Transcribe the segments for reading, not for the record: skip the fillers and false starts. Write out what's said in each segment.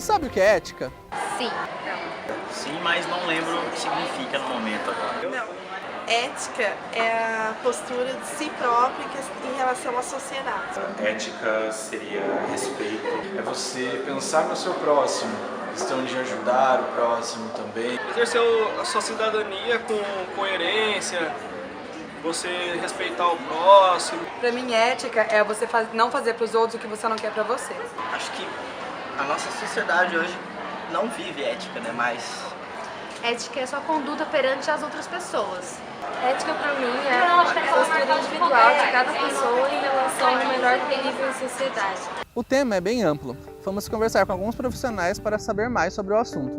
sabe o que é ética? Sim. Sim, mas não lembro o que significa no momento agora. Não. Ética é a postura de si próprio em relação à sociedade. Ética seria respeito. É você pensar no seu próximo, questão de ajudar o próximo também. Exercer a sua cidadania com coerência, você respeitar o próximo. Pra mim, ética é você não fazer pros outros o que você não quer pra você. Acho que a nossa sociedade hoje não vive ética, né? Mas Ética é sua conduta perante as outras pessoas. Ética pra mim é a postura individual de cada pessoa em relação ao melhor que ele vive em sociedade. O tema é bem amplo. Vamos conversar com alguns profissionais para saber mais sobre o assunto.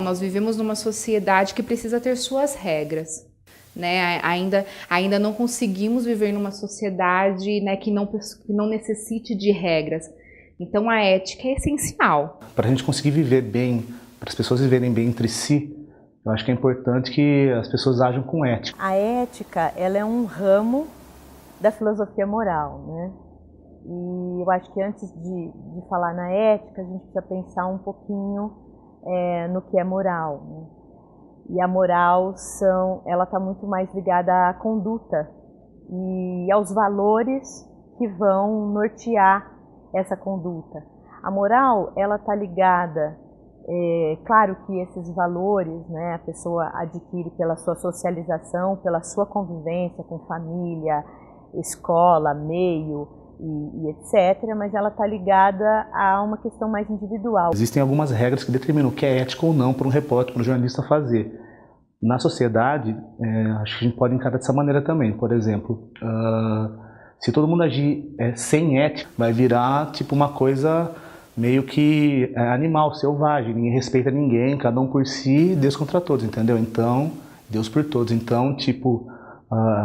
Nós vivemos numa sociedade que precisa ter suas regras, né? Ainda não conseguimos viver numa sociedade, né, que não necessite de regras. Então a ética é essencial. Para a gente conseguir viver bem, para as pessoas viverem bem entre si, eu acho que é importante que as pessoas ajam com ética. A ética, ela é um ramo da filosofia moral, né? E eu acho que antes de falar na ética, a gente precisa pensar um pouquinho no que é moral, né? E a moral ela está muito mais ligada à conduta e aos valores que vão nortear essa conduta. A moral, ela está ligada, claro que esses valores, né, a pessoa adquire pela sua socialização, pela sua convivência com família, escola, meio e etc., mas ela está ligada a uma questão mais individual. Existem algumas regras que determinam o que é ético ou não para um repórter, para um jornalista fazer. Na sociedade, acho que a gente pode encarar dessa maneira também. Por exemplo, se todo mundo agir sem ética, vai virar tipo uma coisa meio que animal, selvagem. Ninguém respeita ninguém, cada um por si, Deus contra todos, entendeu? Então, Deus por todos. Então, tipo,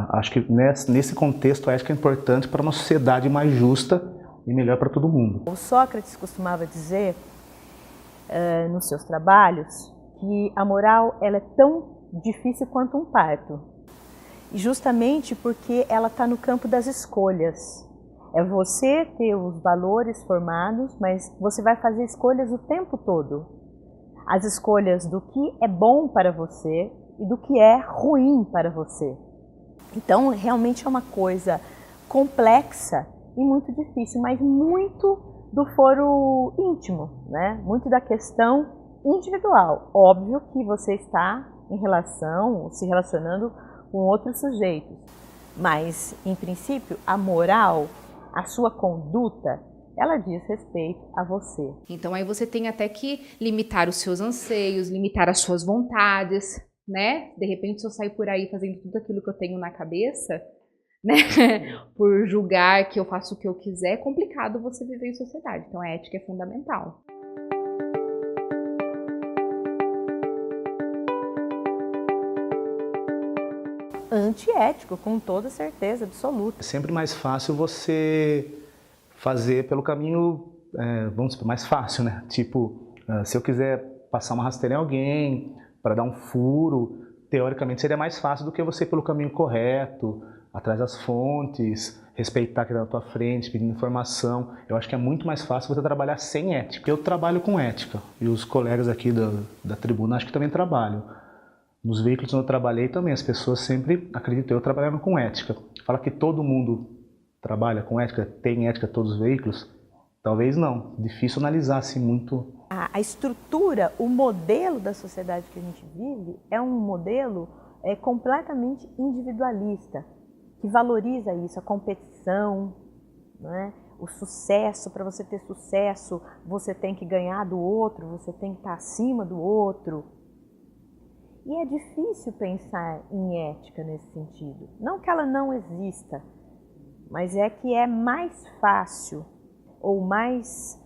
acho que nesse contexto a ética é importante para uma sociedade mais justa e melhor para todo mundo. O Sócrates costumava dizer, nos seus trabalhos, que a moral ela é tão difícil quanto um parto. Justamente porque ela está no campo das escolhas. É você ter os valores formados, mas você vai fazer escolhas o tempo todo. As escolhas do que é bom para você e do que é ruim para você. Então, realmente é uma coisa complexa e muito difícil, mas muito do foro íntimo, né? Muito da questão individual. Óbvio que você está se relacionando com outros sujeitos, mas, em princípio, a moral, a sua conduta, ela diz respeito a você. Então aí você tem até que limitar os seus anseios, limitar as suas vontades, né? De repente, se eu sair por aí fazendo tudo aquilo que eu tenho na cabeça, né? Por julgar que eu faço o que eu quiser, é complicado você viver em sociedade. Então a ética é fundamental. Antiético, com toda certeza absoluta. É sempre mais fácil você fazer pelo caminho, vamos supor, mais fácil, né? Tipo, se eu quiser passar uma rasteira em alguém para dar um furo, teoricamente seria mais fácil do que você ir pelo caminho correto, atrás das fontes, respeitar quem está na tua frente, pedindo informação. Eu acho que é muito mais fácil você trabalhar sem ética. Eu trabalho com ética e os colegas aqui da tribuna acho que também trabalham. Nos veículos onde eu trabalhei também, as pessoas sempre acreditam eu trabalhando com ética. Fala que todo mundo trabalha com ética, tem ética todos os veículos? Talvez não. Difícil analisar assim muito. A estrutura, o modelo da sociedade que a gente vive é um modelo completamente individualista, que valoriza isso, a competição, né? O sucesso. Para você ter sucesso, você tem que ganhar do outro, você tem que estar acima do outro. E é difícil pensar em ética nesse sentido. Não que ela não exista, mas é que é mais fácil, ou nós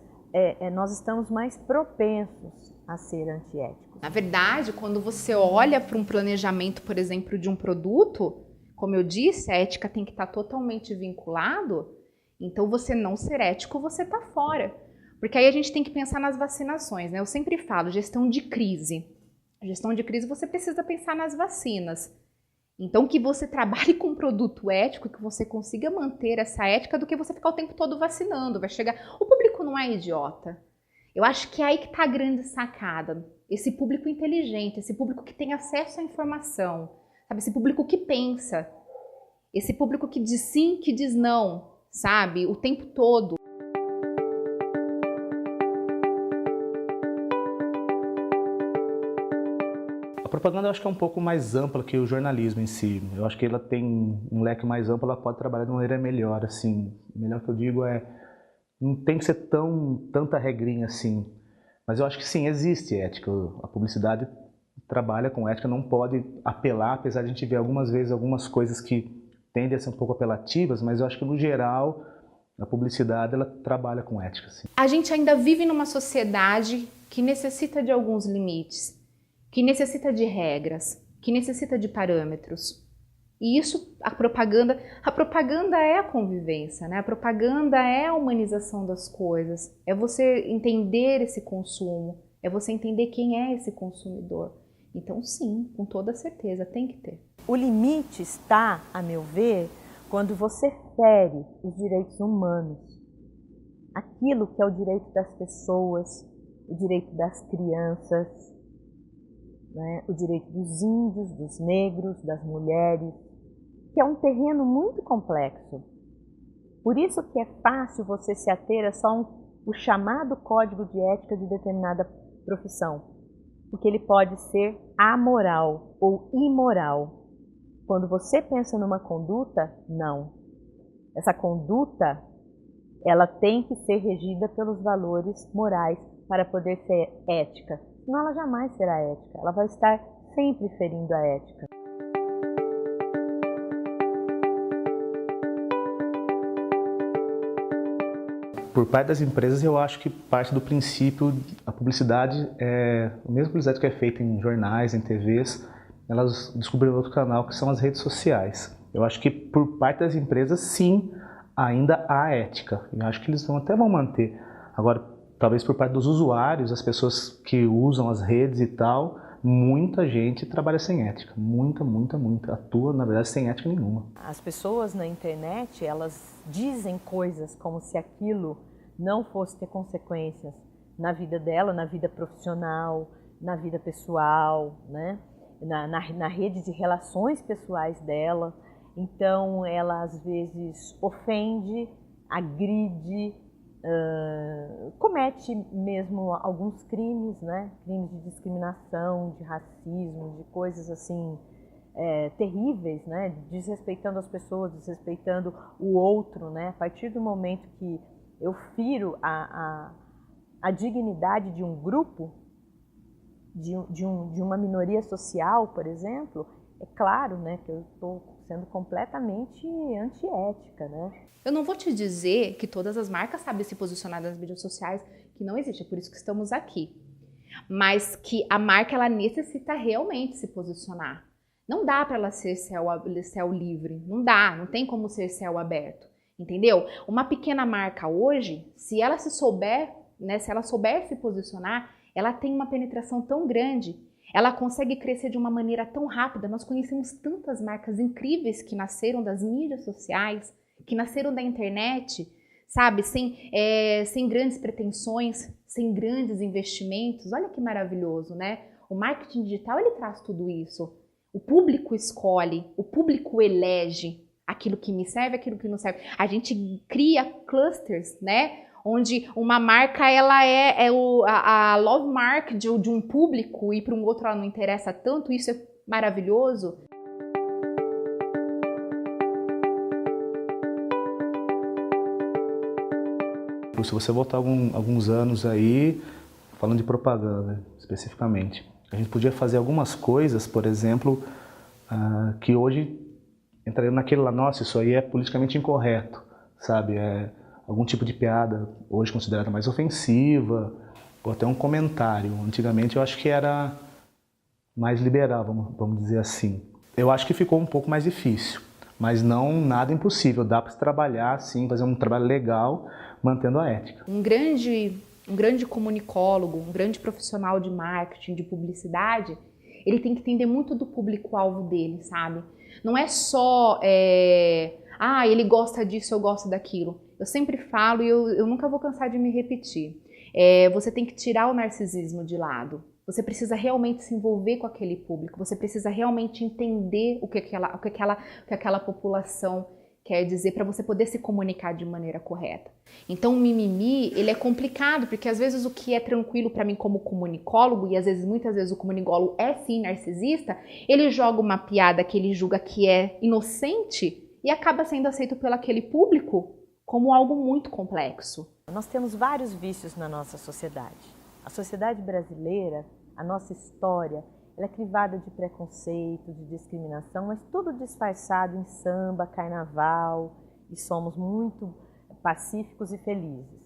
estamos mais propensos a ser antiéticos. Na verdade, quando você olha para um planejamento, por exemplo, de um produto, como eu disse, a ética tem que estar totalmente vinculado. Então, você não ser ético, você está fora. Porque aí a gente tem que pensar nas vacinações, né? Eu sempre ffalo, gestão de crise. Gestão de crise, você precisa pensar nas vacinas. Então, que você trabalhe com um produto ético, que você consiga manter essa ética, do que você ficar o tempo todo vacinando. Vai chegar... O público não é idiota. Eu acho que é aí que está a grande sacada. Esse público inteligente, esse público que tem acesso à informação, sabe? Esse público que pensa, esse público que diz sim, que diz não, sabe? O tempo todo. A propaganda eu acho que é um pouco mais ampla que o jornalismo em si. Eu acho que ela tem um leque mais amplo, ela pode trabalhar de uma maneira melhor, assim. O melhor que eu digo é, não tem que ser tanta regrinha assim. Mas eu acho que sim, existe ética. A publicidade trabalha com ética, não pode apelar, apesar de a gente ver algumas vezes algumas coisas que tendem a ser um pouco apelativas, mas eu acho que no geral a publicidade ela trabalha com ética, sim. A gente ainda vive numa sociedade que necessita de alguns limites, que necessita de regras, que necessita de parâmetros. E isso, a propaganda é a convivência, né? A propaganda é a humanização das coisas, é você entender esse consumo, é você entender quem é esse consumidor. Então sim, com toda certeza, tem que ter. O limite está, a meu ver, quando você fere os direitos humanos, aquilo que é o direito das pessoas, o direito das crianças, né? O direito dos índios, dos negros, das mulheres, que é um terreno muito complexo. Por isso que é fácil você se ater a só o chamado código de ética de determinada profissão, porque ele pode ser amoral ou imoral. Quando você pensa numa conduta, não. Essa conduta, ela tem que ser regida pelos valores morais para poder ser ética. Senão ela jamais será ética, ela vai estar sempre ferindo a ética. Por parte das empresas, eu acho que parte do princípio, a publicidade, a mesma publicidade que é feita em jornais, em TVs, elas descobriram outro canal, que são as redes sociais. Eu acho que por parte das empresas, sim, ainda há ética. Eu acho que eles até vão manter. Agora, talvez por parte dos usuários, as pessoas que usam as redes e tal, muita gente trabalha sem ética. Muita. Atua, na verdade, sem ética nenhuma. As pessoas na internet, elas dizem coisas como se aquilo não fosse ter consequências na vida dela, na vida profissional, na vida pessoal, né? na rede de relações pessoais dela. Então, ela às vezes ofende, agride, comete mesmo alguns crimes, né? Crimes de discriminação, de racismo, de coisas assim terríveis, né? Desrespeitando as pessoas, desrespeitando o outro, né? A partir do momento que eu firo a dignidade de um grupo, de uma minoria social, por exemplo, é claro, né, que eu estou sendo completamente antiética, né? Eu não vou te dizer que todas as marcas sabem se posicionar nas mídias sociais, que não existe, é por isso que estamos aqui. Mas que a marca, ela necessita realmente se posicionar. Não dá para ela ser céu livre, não dá, não tem como ser céu aberto, entendeu? Uma pequena marca hoje, se ela se souber, né, se ela souber se posicionar, ela tem uma penetração tão grande, ela consegue crescer de uma maneira tão rápida. Nós conhecemos tantas marcas incríveis que nasceram das mídias sociais, que nasceram da internet, sabe? Sem grandes pretensões, sem grandes investimentos. Olha que maravilhoso, né? O marketing digital, ele traz tudo isso. O público escolhe, o público elege aquilo que me serve, aquilo que não serve. A gente cria clusters, né? Onde uma marca, ela é a love mark de um público e para um outro ela não interessa tanto. Isso é maravilhoso. Se você voltar alguns anos aí, falando de propaganda especificamente, a gente podia fazer algumas coisas, por exemplo, que hoje entrariam naquele lá, nossa, isso aí é politicamente incorreto, sabe? Algum tipo de piada hoje considerada mais ofensiva, ou até um comentário. Antigamente eu acho que era mais liberal, vamos dizer assim. Eu acho que ficou um pouco mais difícil, mas não nada impossível. Dá para se trabalhar, sim, fazer um trabalho legal, mantendo a ética. Um grande comunicólogo, um grande profissional de marketing, de publicidade, ele tem que entender muito do público-alvo dele, sabe? Não é só, ele gosta disso, eu gosto daquilo. Eu sempre falo e eu nunca vou cansar de me repetir. Você tem que tirar o narcisismo de lado. Você precisa realmente se envolver com aquele público. Você precisa realmente entender o que aquela população quer dizer para você poder se comunicar de maneira correta. Então o mimimi, ele é complicado, porque às vezes o que é tranquilo para mim como comunicólogo, e muitas vezes o comunicólogo é sim narcisista, ele joga uma piada que ele julga que é inocente e acaba sendo aceito pelo aquele público como algo muito complexo. Nós temos vários vícios na nossa sociedade. A sociedade brasileira, a nossa história, ela é crivada de preconceito, de discriminação, mas tudo disfarçado em samba, carnaval, e somos muito pacíficos e felizes.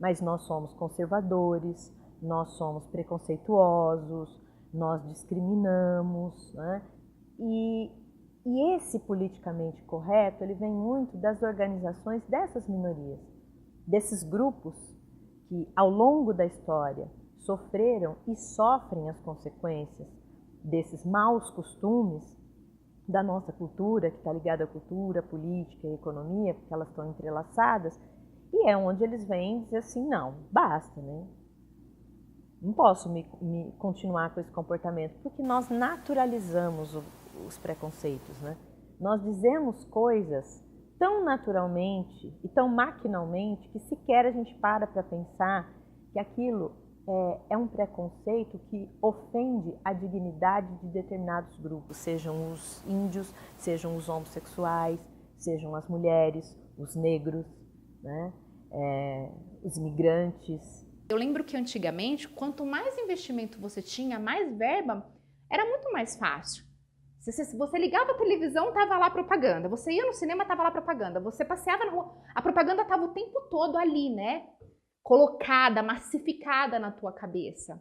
Mas nós somos conservadores, nós somos preconceituosos, nós discriminamos, né? E esse politicamente correto, ele vem muito das organizações dessas minorias, desses grupos que ao longo da história sofreram e sofrem as consequências desses maus costumes da nossa cultura, que está ligada à cultura, política e economia, porque elas estão entrelaçadas, e é onde eles vêm dizer assim, não, basta, né? Não posso me continuar com esse comportamento, porque nós naturalizamos os preconceitos, né? Nós dizemos coisas tão naturalmente e tão maquinalmente que sequer a gente para pensar que aquilo é um preconceito que ofende a dignidade de determinados grupos, sejam os índios, sejam os homossexuais, sejam as mulheres, os negros, né? Os imigrantes. Eu lembro que antigamente, quanto mais investimento você tinha, mais verba, era muito mais fácil. Se você ligava a televisão, estava lá a propaganda. Você ia no cinema, estava lá a propaganda. Você passeava na rua, a propaganda estava o tempo todo ali, né? Colocada, massificada na tua cabeça.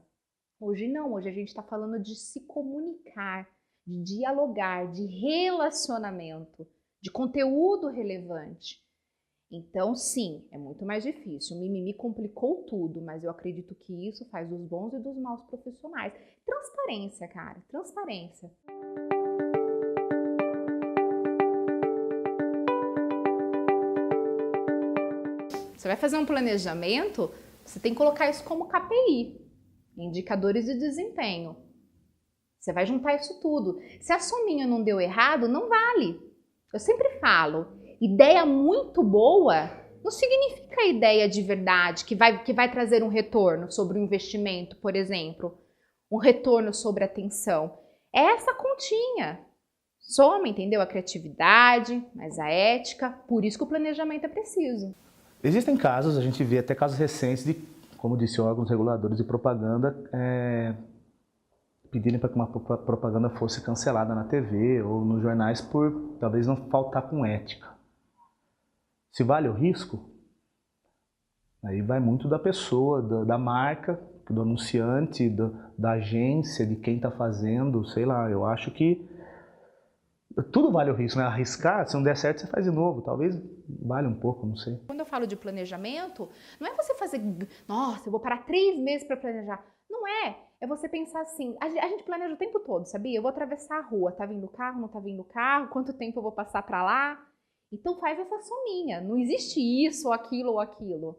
Hoje não, hoje a gente está falando de se comunicar, de dialogar, de relacionamento, de conteúdo relevante. Então, sim, é muito mais difícil. O mimimi complicou tudo, mas eu acredito que isso faz dos bons e dos maus profissionais. Transparência, cara, transparência. Você vai fazer um planejamento, você tem que colocar isso como KPI, indicadores de desempenho. Você vai juntar isso tudo. Se a sominha não deu errado, não vale. Eu sempre falo, ideia muito boa não significa ideia de verdade, que vai trazer um retorno sobre o investimento, por exemplo. Um retorno sobre a atenção. É essa continha. Soma, entendeu? A criatividade, mas a ética. Por isso que o planejamento é preciso. Existem casos, a gente vê até casos recentes de, como disse, órgãos reguladores de propaganda pedirem para que uma propaganda fosse cancelada na TV ou nos jornais por talvez não faltar com ética. Se vale o risco, aí vai muito da pessoa, da marca, do anunciante, da agência, de quem está fazendo, sei lá, eu acho que tudo vale o risco, né? Arriscar, se não der certo, você faz de novo. Talvez vale um pouco, não sei. Quando eu falo de planejamento, não é você fazer, nossa, eu vou parar 3 meses para planejar. Não é. É você pensar assim, a gente planeja o tempo todo, sabia? Eu vou atravessar a rua, tá vindo carro, não tá vindo carro, quanto tempo eu vou passar para lá? Então faz essa sominha. Não existe isso, ou aquilo.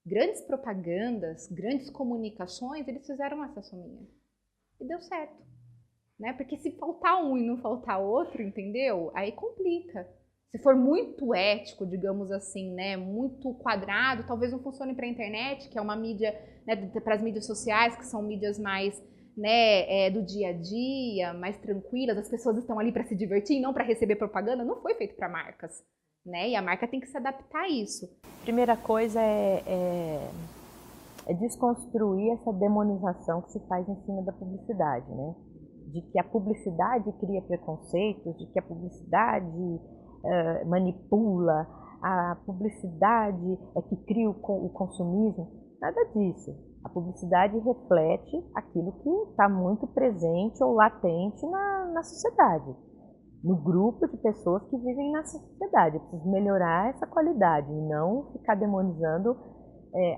Grandes propagandas, grandes comunicações, eles fizeram essa sominha. E deu certo. Né? Porque se faltar um e não faltar outro, entendeu? Aí complica. Se for muito ético, digamos assim, né? Muito quadrado, talvez não funcione para a internet, que é uma mídia, né, para as mídias sociais, que são mídias mais, né, do dia a dia, mais tranquilas, as pessoas estão ali para se divertir e não para receber propaganda. Não foi feito para marcas, né? E a marca tem que se adaptar a isso. Primeira coisa é desconstruir essa demonização que se faz em cima da publicidade, né? De que a publicidade cria preconceitos, de que a publicidade manipula, a publicidade é que cria o consumismo. Nada disso. A publicidade reflete aquilo que está muito presente ou latente na sociedade, no grupo de pessoas que vivem nessa sociedade. Eu preciso melhorar essa qualidade e não ficar demonizando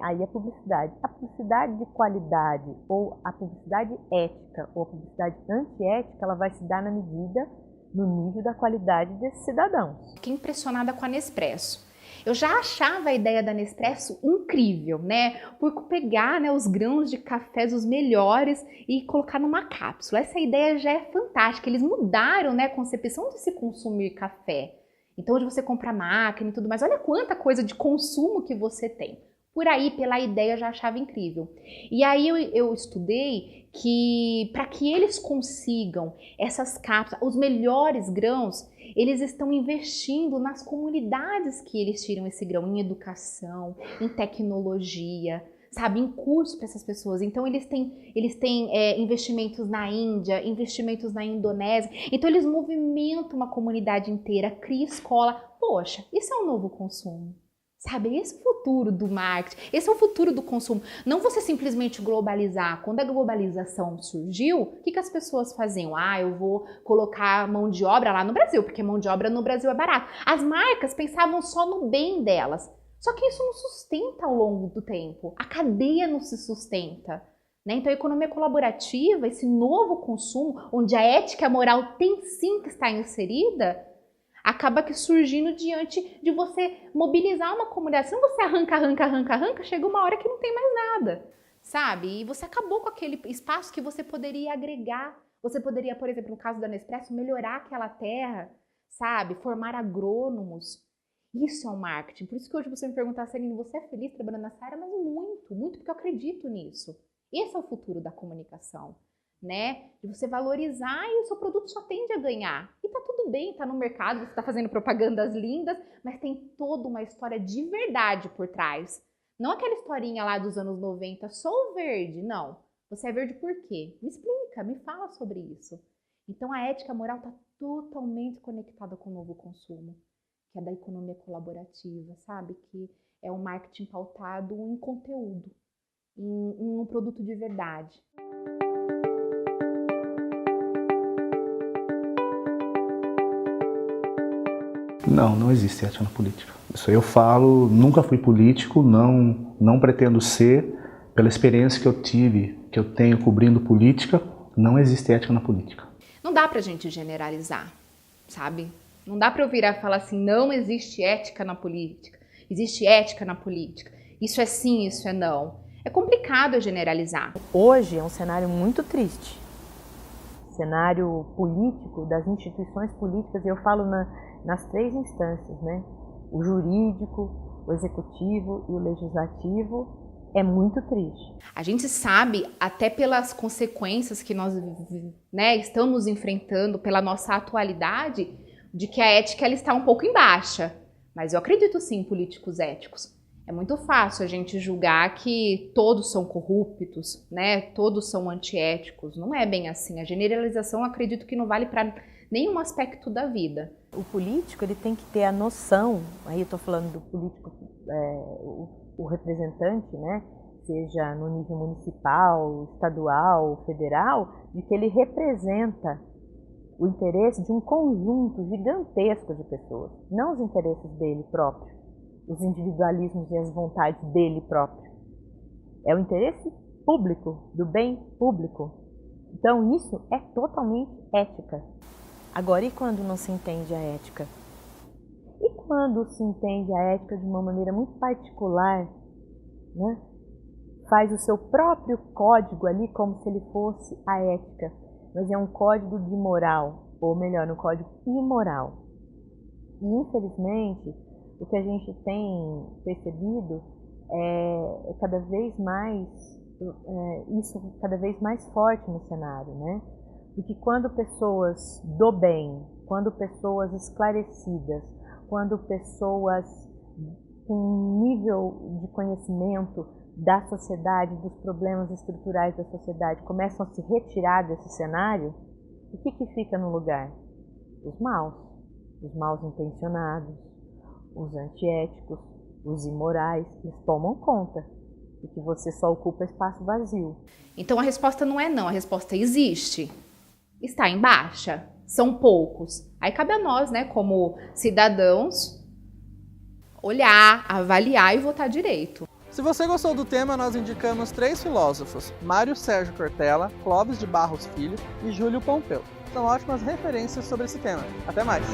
aí a publicidade. A publicidade de qualidade ou a publicidade ética ou a publicidade antiética, ela vai se dar na medida no nível da qualidade desses cidadãos. Fiquei impressionada com a Nespresso. Eu já achava a ideia da Nespresso incrível, né? Por pegar, né, os grãos de cafés, os melhores, e colocar numa cápsula. Essa ideia já é fantástica. Eles mudaram, né, a concepção de se consumir café. Então, hoje você compra máquina e tudo mais. Olha quanta coisa de consumo que você tem. Por aí, pela ideia, eu já achava incrível. E aí eu estudei que para que eles consigam essas cápsulas, os melhores grãos, eles estão investindo nas comunidades que eles tiram esse grão, em educação, em tecnologia, sabe, em curso para essas pessoas. Então eles têm investimentos na Índia, investimentos na Indonésia. Então eles movimentam uma comunidade inteira, criam escola. Poxa, isso é um novo consumo. Sabe, esse é o futuro do marketing, esse é o futuro do consumo. Não você simplesmente globalizar. Quando a globalização surgiu, o que as pessoas faziam? Eu vou colocar mão de obra lá no Brasil, porque mão de obra no Brasil é barato. As marcas pensavam só no bem delas. Só que isso não sustenta ao longo do tempo. A cadeia não se sustenta. Né? Então a economia colaborativa, esse novo consumo, onde a ética e a moral tem sim que estar inserida, acaba que surgindo diante de você mobilizar uma comunidade. Se não você arranca, chega uma hora que não tem mais nada, sabe? E você acabou com aquele espaço que você poderia agregar. Você poderia, por exemplo, no caso da Nespresso, melhorar aquela terra, sabe? Formar agrônomos. Isso é um marketing. Por isso que hoje você me perguntar, Celine, você é feliz trabalhando nessa área? Mas muito, porque eu acredito nisso. Esse é o futuro da comunicação. Né? De você valorizar e o seu produto só tende a ganhar. E tá tudo bem, tá no mercado, você tá fazendo propagandas lindas, mas tem toda uma história de verdade por trás. Não aquela historinha lá dos anos 90, sou verde, não. Você é verde por quê? Me explica, me fala sobre isso. Então a ética moral tá totalmente conectada com o novo consumo, que é da economia colaborativa, sabe? Que é um marketing pautado em conteúdo, em um produto de verdade. Não existe ética na política. Isso aí eu falo, nunca fui político, não pretendo ser. Pela experiência que eu tive, que eu tenho cobrindo política, não existe ética na política. Não dá pra gente generalizar, sabe? Não dá pra eu virar e falar assim, não existe ética na política, existe ética na política. Isso é sim, isso é não. É complicado generalizar. Hoje é um cenário muito triste. Cenário político, das instituições políticas, eu falo nas três instâncias, né? O jurídico, o executivo e o legislativo, é muito triste. A gente sabe, até pelas consequências que nós, né, estamos enfrentando, pela nossa atualidade, de que a ética ela está um pouco em baixa. Mas eu acredito sim em políticos éticos. É muito fácil a gente julgar que todos são corruptos, né? Todos são antiéticos. Não é bem assim. A generalização, eu acredito que não vale para nenhum aspecto da vida. O político ele tem que ter a noção, aí eu estou falando do político, o representante, né? Seja no nível municipal, estadual, federal, de que ele representa o interesse de um conjunto gigantesco de pessoas, não os interesses dele próprio, os individualismos e as vontades dele próprio. É o interesse público, do bem público. Então isso é totalmente ética. Agora, e quando não se entende a ética? E quando se entende a ética de uma maneira muito particular, né? Faz o seu próprio código ali como se ele fosse a ética, mas é um código de moral, ou melhor, um código imoral. E infelizmente, o que a gente tem percebido é cada vez mais, isso cada vez mais forte no cenário, né? Porque quando pessoas do bem, quando pessoas esclarecidas, quando pessoas com um nível de conhecimento da sociedade, dos problemas estruturais da sociedade, começam a se retirar desse cenário, o que fica no lugar? Os maus intencionados, os antiéticos, os imorais, eles tomam conta, porque você só ocupa espaço vazio. Então a resposta não é não, a resposta é existe. Está em baixa, são poucos. Aí cabe a nós, né, como cidadãos, olhar, avaliar e votar direito. Se você gostou do tema, nós indicamos 3 filósofos, Mário Sérgio Cortella, Clóvis de Barros Filho e Júlio Pompeu. são ótimas referências sobre esse tema. Até mais!